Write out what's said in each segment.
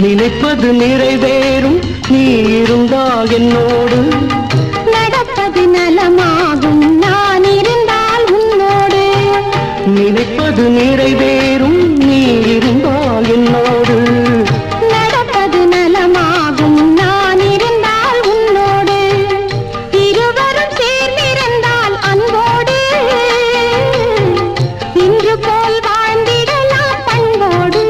நினைப்பது நிறைவேறும் நீ இருந்தால் என்னோடு நடப்பது நலமாகும் நான் இருந்தால் உன்னோடு நினைப்பது நிறைவேறும் நீ இருந்தால் என்னோடு நடப்பது நலமாகும் நான் இருந்தால் உன்னோடு இருவரும் சேர்ந்திருந்தால் அன்போடு இன்று போல் வாழ்ந்திடலாம் பண்போடு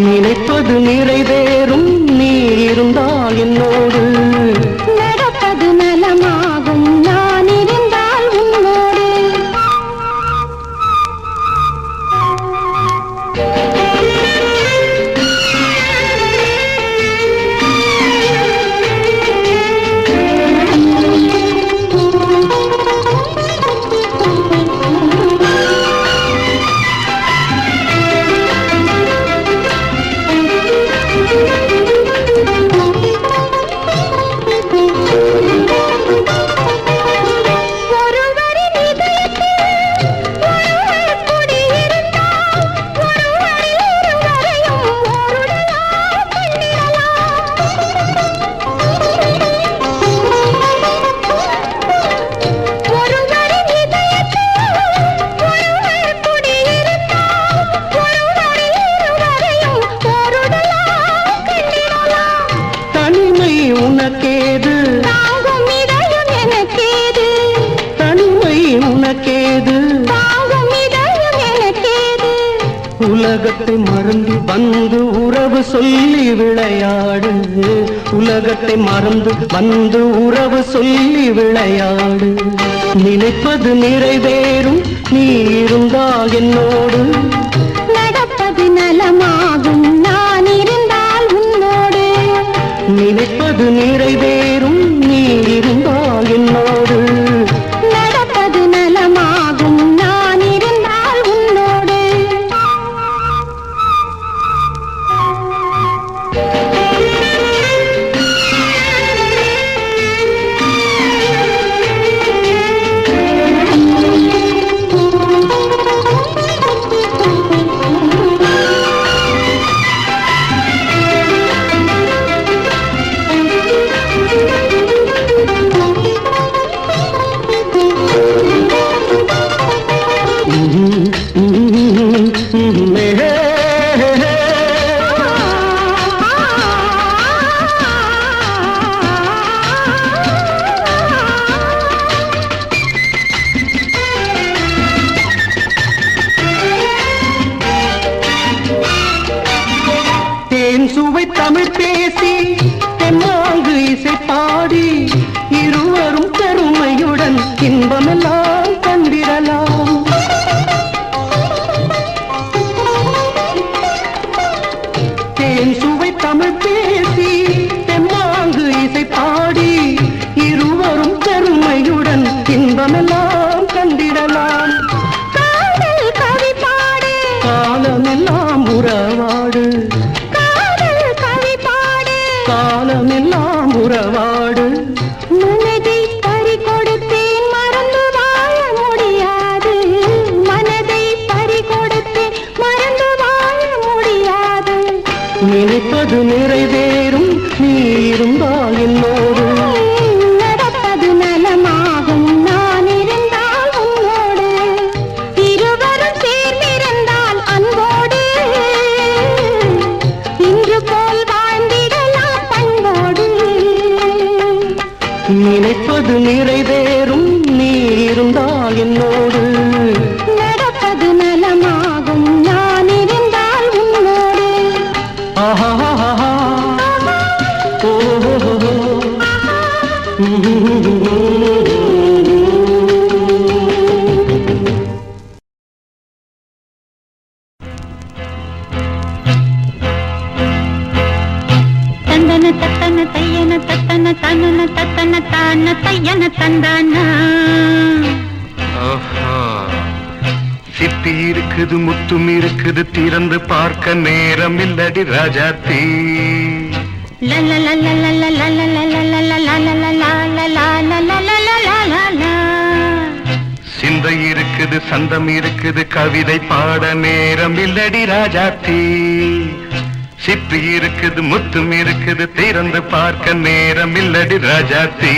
நினைப்பது நிறைவேறும் நீ இருந்தால் என்னோடு நடப்பது நலமாகும் நான் இருந்தால் உன்னோடு உனக்கேது தாங்கும் இதயம் எனக்கேது தனிமை உனக்கேது தாங்கும் இதயம் எனக்கேது உலகத்தை மறந்து வந்து உறவு சொல்லி விளையாடு உலகத்தை மறந்து வந்து உறவு சொல்லி விளையாடு நினைப்பது நிறைவேறும் நீ இருந்தால் என்னோடு நடப்பது நலமாகும் நான் இருந்தால் உன்னோடு நினைப்பது நிறைவேறும் நீ இருந்தால் என்னோடு நடப்பது நலமாகும் நான் இருந்தால் உன்னோடு தேன் சுவை தமிழ் பேசி தென்னாங்கு இசை பாடி இருவரும் பெருமையுடன் இன்பமெல்லாம் கண்டிடலாம் தேன் சுவை தமிழ் பேசி தென்னாங்கு இசை பாடி இருவரும் பெருமையுடன் இன்பமெல்லாம் கண்டிடலாம் காதல் கவி பாடு காலமெல்லாம் உறவாடு காதல் கவி பாடு காலமெல்லாம் உறவாடு மனதை பறி கொடுத்தேன் மறந்து வாழ முடியாது மனதை பறி கொடுத்தேன் மறந்து வாழ முடியாது நினைப்பது நிறைவேறும் நீ இருந்தால் என்னோடு நடப்பது நலமாகும் நான் இருந்தால் உன்னோடு இருவரும் சேர்ந்திருந்தால் அன்போடு இன்று போல் வாழ்ந்திடலாம் பண்போடு நினைப்பது நிறைவேறும் நீ இருந்தால் என்னோடு நடப்பது நலமாகும் நான் இருந்தால் உன்னோடு ஆஹா தந்தன தத்தன தையன தத்தன தனன தத்தன தான தையன தந்தானா சிப்பி இருக்குது முத்தும் இருக்குது திறந்து பார்க்க நேரம் இல்லடி ராஜாத்தி சிந்தை இருக்குது சந்தம் இருக்குது கவிதை பாட நேரம் இல்லடி ராஜாத்தி சிப்பி இருக்குது முத்தும் இருக்குது திறந்து பார்க்க நேரம் இல்லடி ராஜாத்தி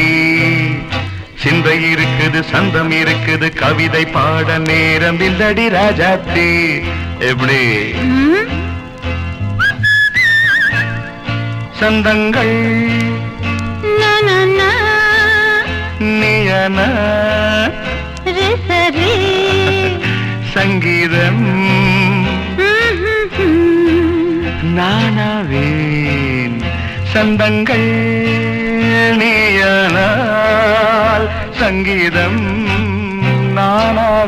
சிந்தை இருக்குது சந்தம் இருக்குது கவிதை பாட நேரம் இல்லடி ராஜாத்தி எப்படி சந்தங்கள் நீயனா சங்கீதம் நானாவேன் சந்தங்கள் நீயானால் சங்கீதம் நானாவேன்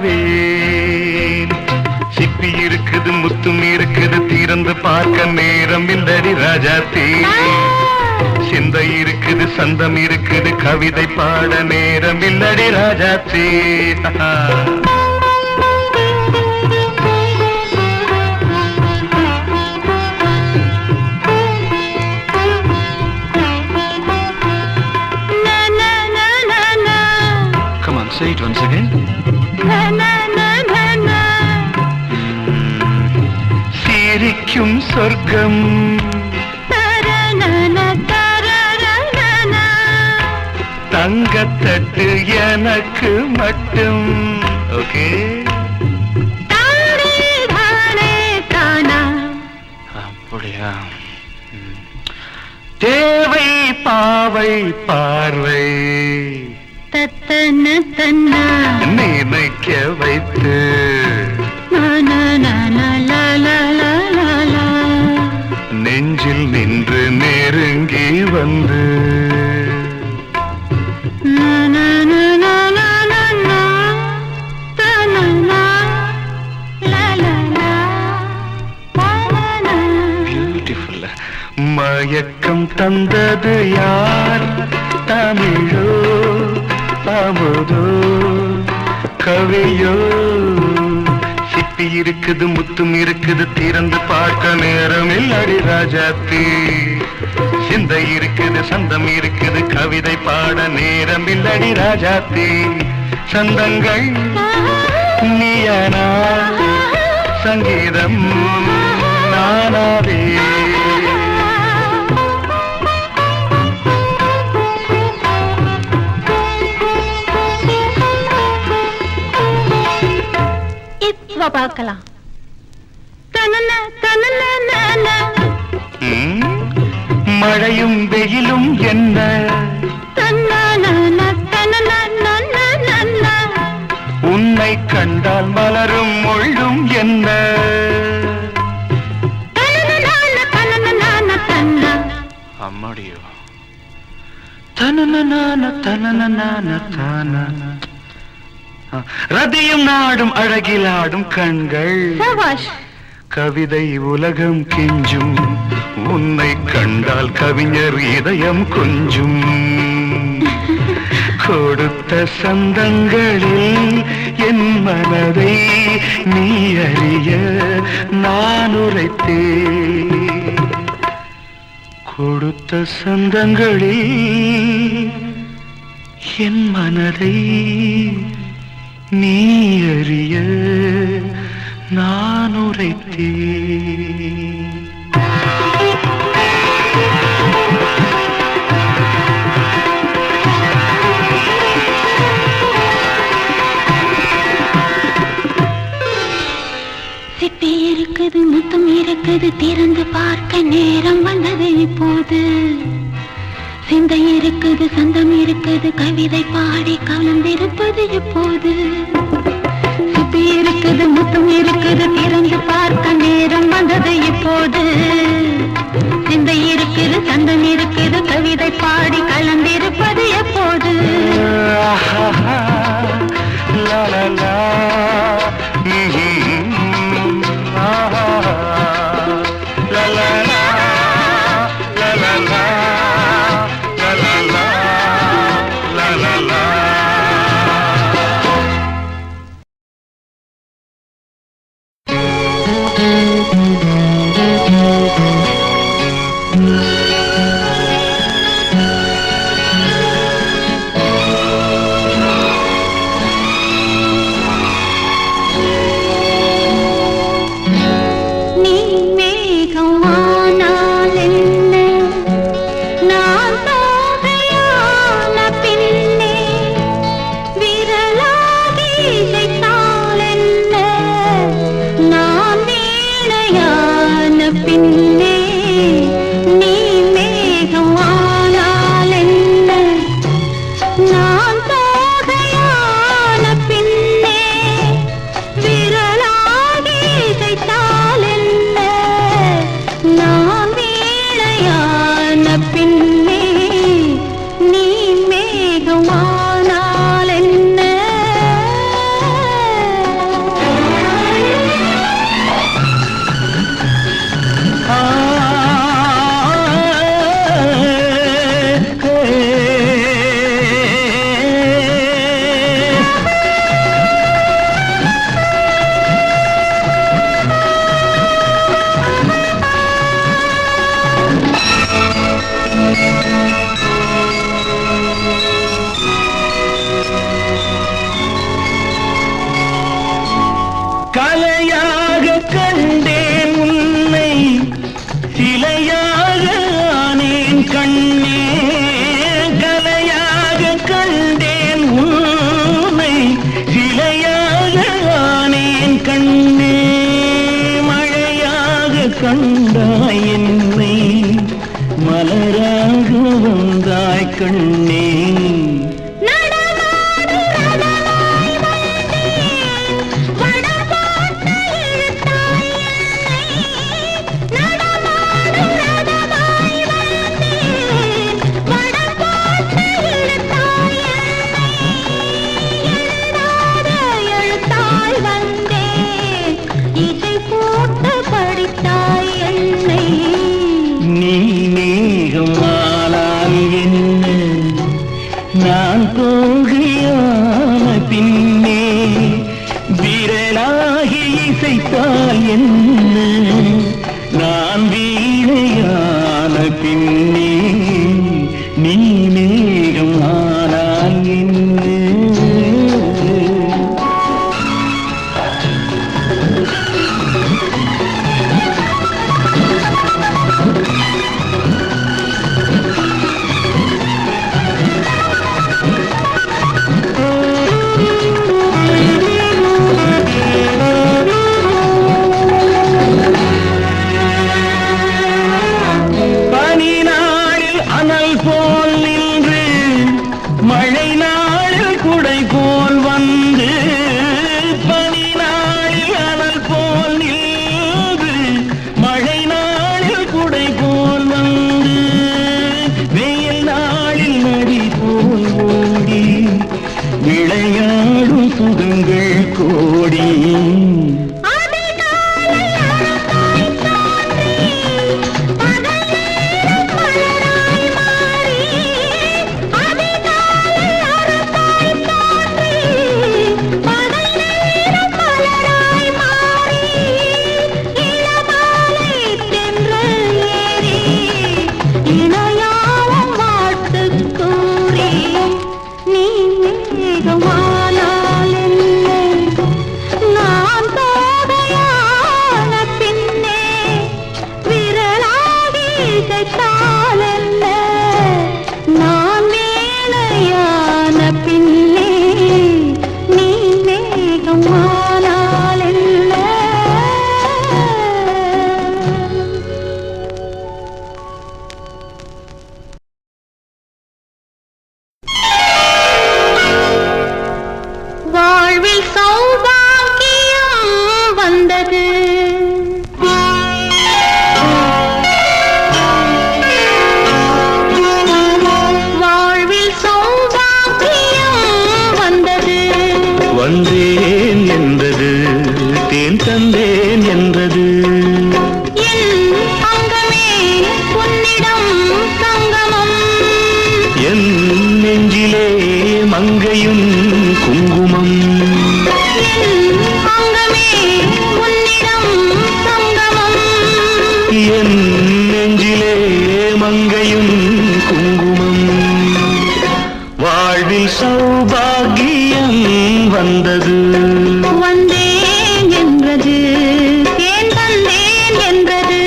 சிப்பி இருக்குது முத்தும் இருக்குது திறந்து பார்க்க நேரம் இல்லடி ராஜாத்தி சிந்தை இருக்குது சந்தம் இருக்குது கவிதை பாட நேரம் இல்லடி Rajathi Say it once again. சிரிக்கும் சொர்க்கம் தங்கத்தட்டு எனக்கு மட்டும் ஓகே அப்படியா தேவை பாவை பார்வை நினைக்க வைத்து நெஞ்சில் நின்று நெருங்கி வந்து பியூட்டிஃபுல் மயக்கம் தந்தது யார் தமிழோ அமுதோ கவியோ சிப்பி இருக்குது முத்தும் இருக்குது திறந்து பார்க்க நேரம் இல்லடி ராஜாத்தி சிந்தை இருக்குது சந்தம் இருக்குது கவிதை பாட நேரம் இல்லடி ராஜாத்தி சந்தங்கள் நீயனா சங்கீதம் நானாவே பார்க்கலாம் மழையும் வெயிலும் என்ன உன்னை கண்டால் மலரும் முள்ளும் என்ன அம்மாடியோ ரதியும் நாடும் அழகிலாடும் கண்கள் கவிதை உலகம் கெஞ்சும் உன்னை கண்டால் கவிஞர் இதயம் கொஞ்சும் கொடுத்த சந்தங்களில் என் மனதை நீ அறிய நான் உரைத்தேன் கொடுத்த சந்தங்களில் என் மனதை நீ அறிய நான் உரைத்தேன் சிப்பி இருக்குது முத்தம் இருக்குது திறந்து பார்க்க நேரம் வந்தது இப்போது சிந்தை இருக்குது சந்தம் இருக்குது கவிதை பாடி கலந்திருப்பது எப்போது சிப்பி இருக்குது முத்தம் இருக்குது திறந்து பார்க்க நேரம் வந்தது இப்போது சிந்தை இருக்குது சந்தம் இருக்குது கவிதை பாடி கலந்திருப்பது எப்போது லா லா லா அலையாக கண்டேன் உன்னை சிலையாக ஆனேன் கண்ணே கலையாக கண்டேன் உன்னை சிலையாக ஆனேன் கண்ணே மழையாக கண்டாய் என்னை மலராக வந்தாய் கண்ணே நான் தோழியான பின்னே விரலாகி இசைத்தால் என்ன நான் வீணையான பின்னே நீ மேகம் ஆனால் என்ன மழை நாளில் குடை போல் வந்து பனி நாளில் அனல் போல் நின்று மழை நாளில் குடை போல் வந்து வெயில் நாளில் நதி போல் ஓடி விளையாடும் சுகங்கள் கோடி நான் வேலையான பின்னே நீ மேகமானால் என்ன வாழ்வில் சௌபாகியம் வந்தது வந்தேன் என்றது தேன் தந்தேன் என்றது என் அங்கமே உன்னிடம் சங்கமம் என் நெஞ்சிலே மங்கையும் குங்குமம் என் அங்கமே உன்னிடம் சங்கமம் என் நெஞ்சிலே மங்கையும் குங்குமம் வாழ்வில் சௌபாகியம் வந்தது வந்தேன் என்றது தேன் தந்தேன் என்றது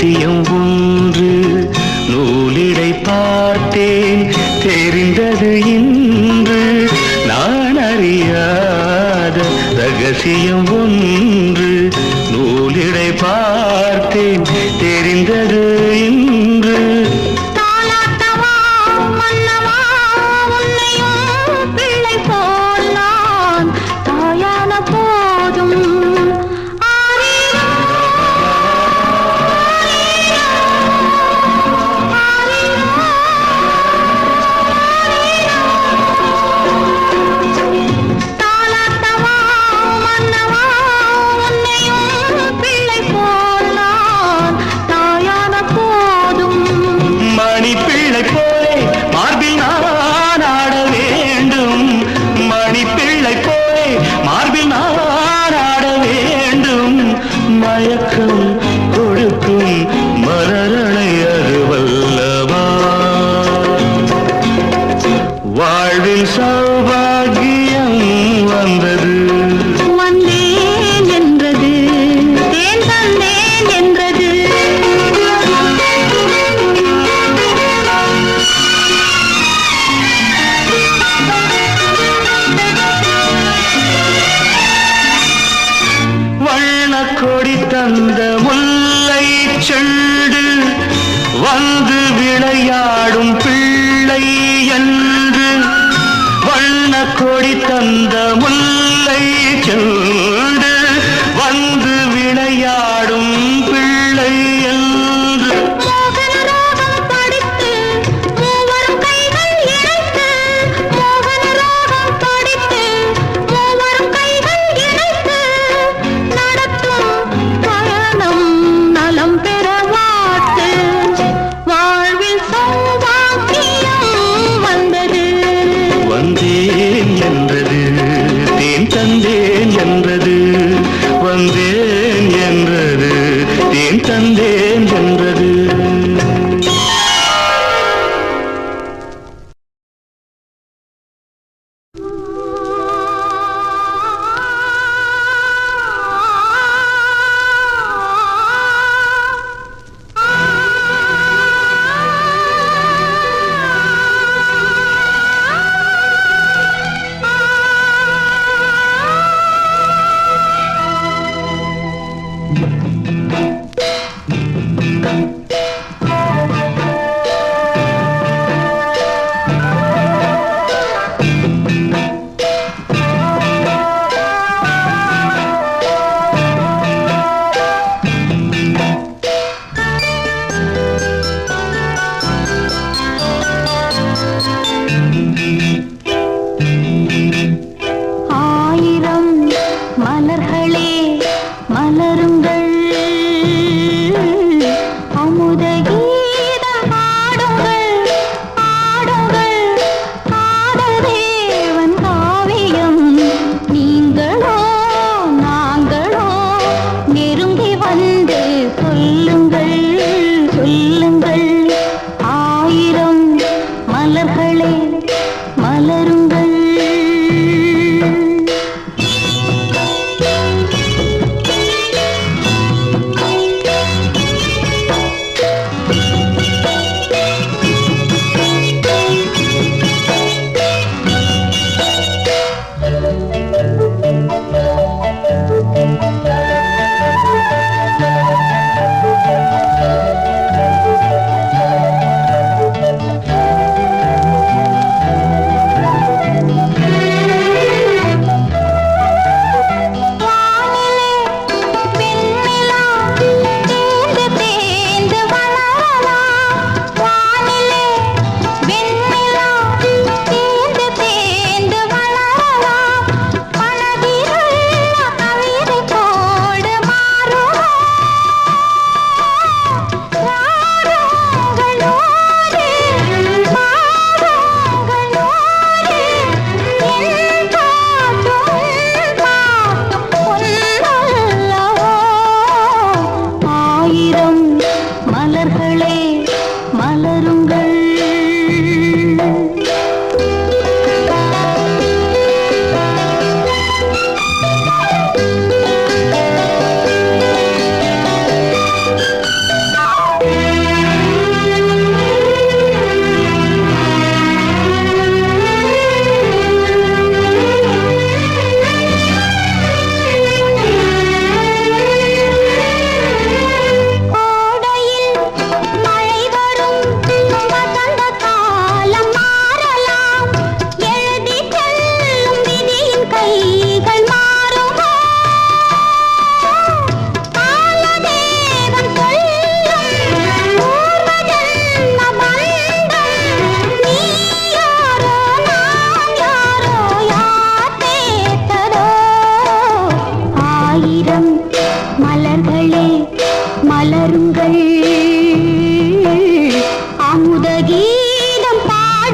ரகசியம் ஒன்று நூலிடை பார்த்தேன் தெரிந்தது இன்று நான் அறியாத ரகசியம் ஒன்று நூலிடை பார்த்தேன் தெரிந்தது இன்று தாலாட்டவா மன்னவா உன்னையும் பிள்ளை போல் நான் தாயான போதும் ஆரீரோ, தாலாட்டவா மன்னவா உன்னையும் பிள்ளை போல் நான் தாயான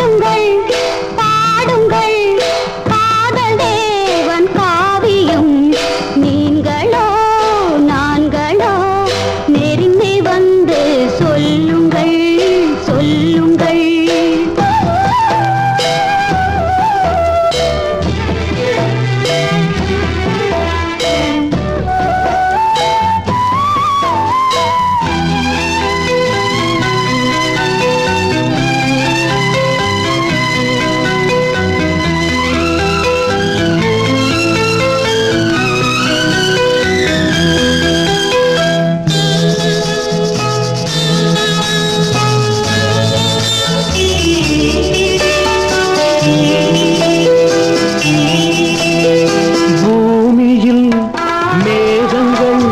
பாடுங்கள் பாடுங்கள் காதல் தேவன் காவியம் நீங்களோ நான்களோ நெருங்கி வந்து சொல்லுங்கள் சொல்லுங்கள் பூமியில் மேகங்கள்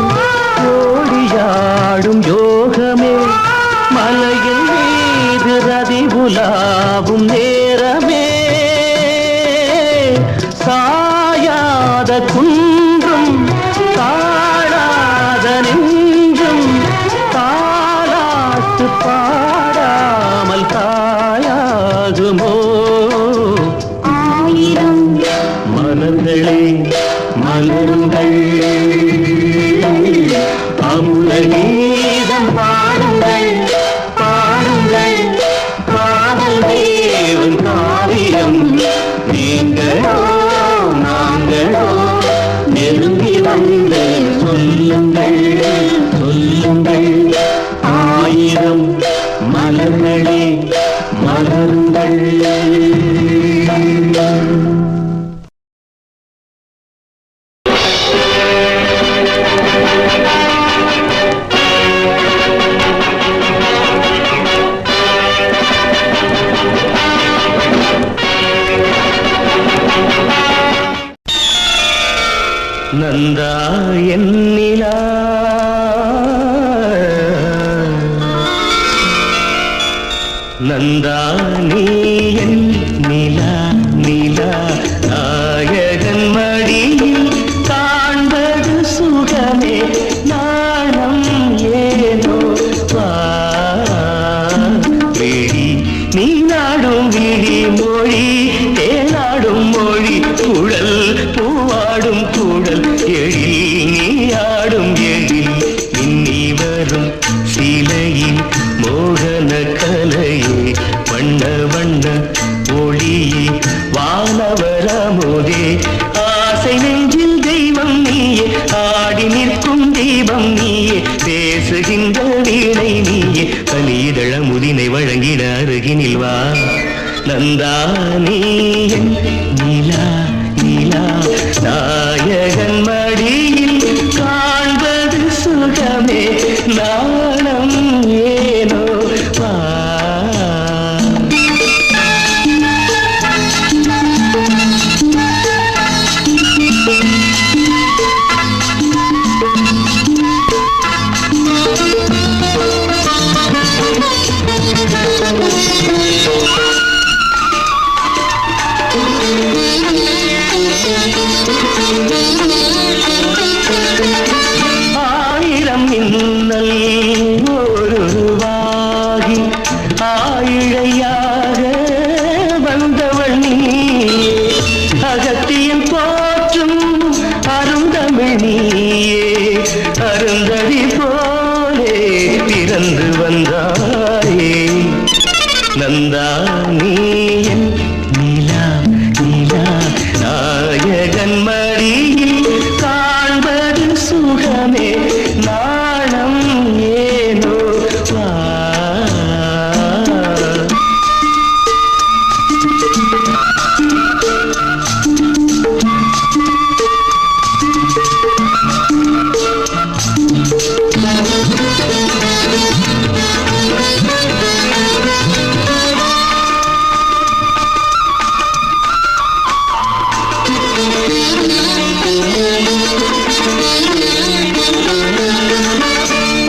ஓடியாடும் யோகமே மலையில் மீது ரதி உலாவும் நேரமே சாயாத குன்றும் தாழாத நெஞ்சும் தாலாட்டு பாடாமல் தாயாகுமோ ஆயிரம் மலர்களே மலருங்கள் அமுத கீதம் பாடுங்கள் பாடுங்கள் காதல் தேவன் காவியம் நீங்களோ நாங்களோ நெருங்கி வந்து சொல்லுங்கள் சொல்லுங்கள் ஆயிரம் மலர்களே மலருங்கள் நந்தா என்னிலா நந்தா நீ என் நிலா நிலா நாயகன் மடியில் காண்பது சுகமே நாணம் ஏனோ விழி நீ நாடும் விழி மொழி தேனாடும் மொழி குழல் பூவாடும் குழல் எழில் நீ ஆடும் எழில் இன்னி வரும் சிலையில் மோகன கலையே வண்ண வண்ண ஒளியே வானவரமுதே ஆசை நெஞ்சில் தெய்வம் நீயே ஆடி நிற்கும் தீபம் நீயே பேசுகின்ற வீணை நீயே பனிதழ முதினை வழங்கிட அருகினில் வா நந்தா நீ என் நிலா நிலா நாயகன் மடியில் காண்பது சுகமே நாணம் ஏனோ வா ஆயிரம் மின்னல் ஒருவாகி ஆயிழையாக வந்தவள் நீ அகத்தியில் போற்றும் அருந்தமிழ் நீயே அருந்ததி போலே பிறந்து வந்தாயே நந்தா நீ என் நிலா நிலா நாயகன் மடியில் காண்பது சுகமே நாணம் ஏனோ வா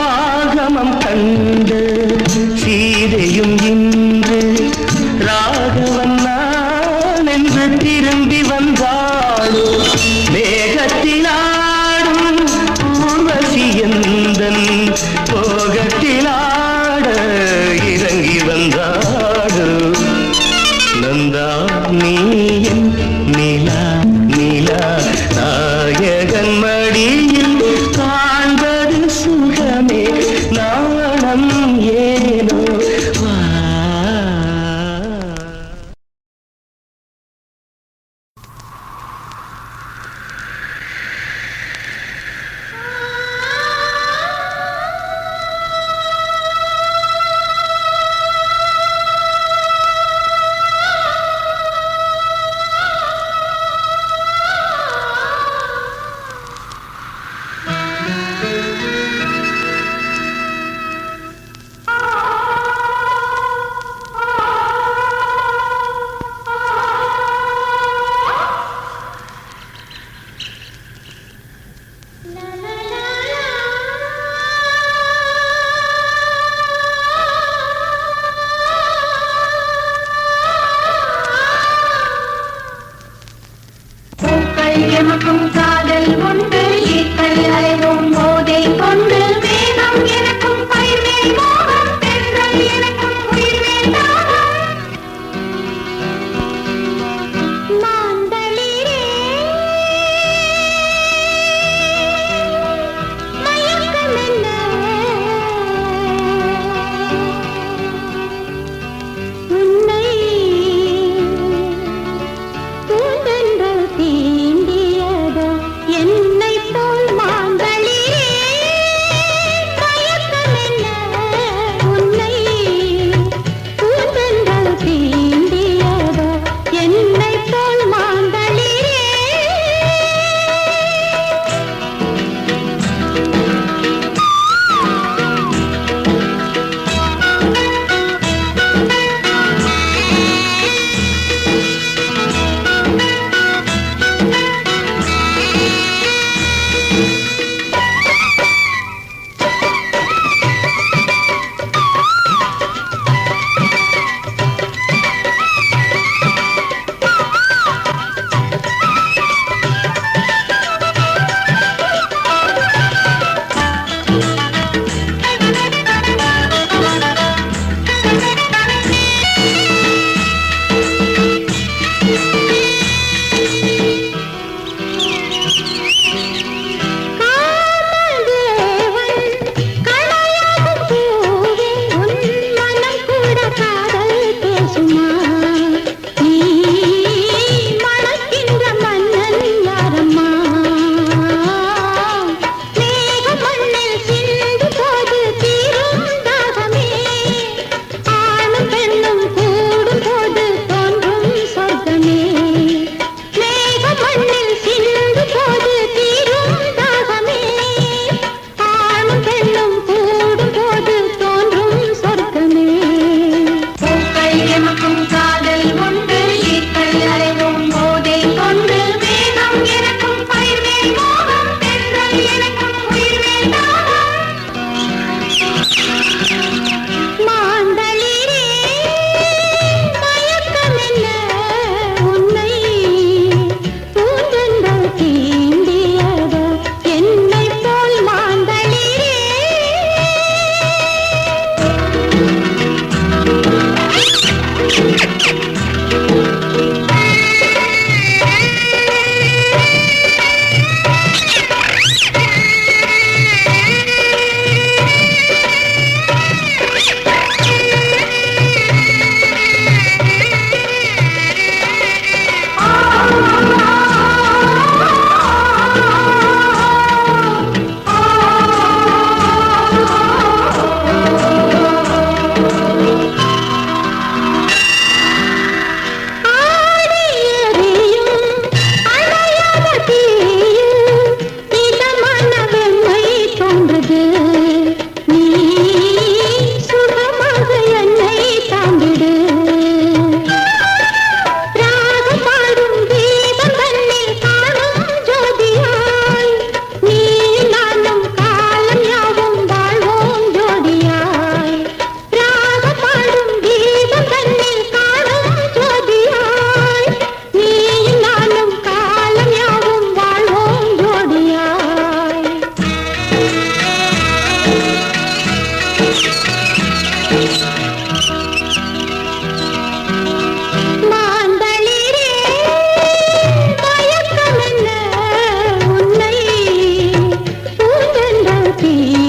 ஆகமம் கண்டு சீதையும் இன்று ராகவன் நான் என்று திரும்பி வந்தாளோ மேகத்திலாடும் ஊர்வசி எந்தன் போகத்திலாட இறங்கி வந்தாளோ எமக்கும் காதல் உண்டு ஈக்கள் அலைவோம் போதை கொண்டு வேகம் எனக்கும் பயிர்மேல் மோகம் பெண்கள் எனக்கும் உயிர்மேல் தாகம் மாந்தளிரே மயக்கம் என்ன உன்னை பூந்தென்றல் தீண்டியதோ என்னை போல் மாந்தளிரே மயக்கம் என்ன உன்னை பூந்தென்றல் தீண்டியதோ என்னை போல் மாந்தளிரே தீ